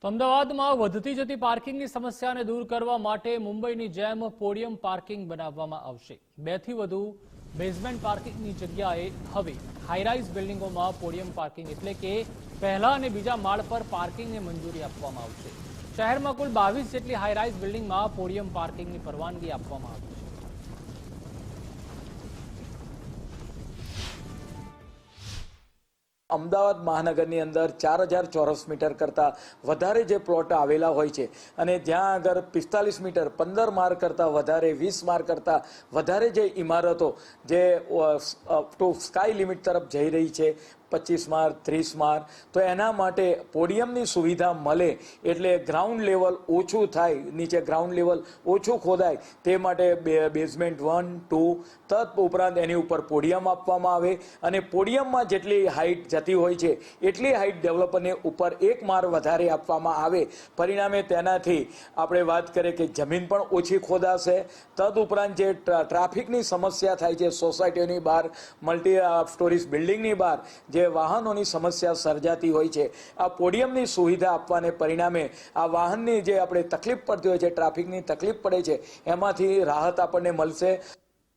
તો અમદાવાદમાં વધતી જતી પાર્કિંગની સમસ્યાને દૂર કરવા માટે મુંબઈની જેમ પોડિયમ પાર્કિંગ બનાવવામાં આવશે। 2 થી વધુ બેઝમેન્ટ પાર્કિંગની જગ્યાએ હવે હાઈરાઇઝ બિલ્ડિંગોમાં પોડિયમ પાર્કિંગ એટલે કે પહેલા અને બીજા માળ પર પાર્કિંગને મંજૂરી આપવામાં આવશે। શહેરમાં કુલ 22 જેટલી હાઈરાઇઝ બિલ્ડિંગમાં પોડિયમ પાર્કિંગની પરવાનગી આપવામાં આવી છે। અમદાવાદ મહાનગરની અંદર 4000 ચોરસ મીટર કરતાં વધારે જે પ્લોટ આવેલા હોય છે અને જ્યાં આગળ 45 મીટર 15 માળ કરતાં વધારે 20 માળ કરતાં વધારે જે ઇમારતો જે ટુ સ્કાય લિમિટ તરફ જઈ રહી છે 25 માળ 30 માળ તો એના માટે પોડિયમની સુવિધા મળે એટલે ગ્રાઉન્ડ લેવલ ઓછું થાય, નીચે ગ્રાઉન્ડ લેવલ ઓછું ખોદાય તે માટે બેઝમેન્ટ 1, 2 તદ ઉપરાંત એની ઉપર પોડિયમ આપવામાં આવે અને પોડિયમમાં જેટલી હાઇટ જતી હોય છે એટલી હાઇટ ડેવલપરને ઉપર 1 માળ વધારે આપવામાં આવે। પરિણામે તેનાથી આપણે વાત કરીએ કે જમીન પણ ઓછી ખોદાશે। તદ ઉપરાંત જે ટ્રાફિકની સમસ્યા થાય છે સોસાયટીઓની બહાર, મલ્ટી સ્ટોરીઝ બિલ્ડિંગની બહાર જે વાહનોની સમસ્યા સર્જાતી હોય છે, આ પોડિયમની સુવિધા આપવાને પરિણામે આ વાહનની જે આપણે તકલીફ પડતી હોય છે, ટ્રાફિકની તકલીફ પડે છે, એમાંથી રાહત આપણને મળશે।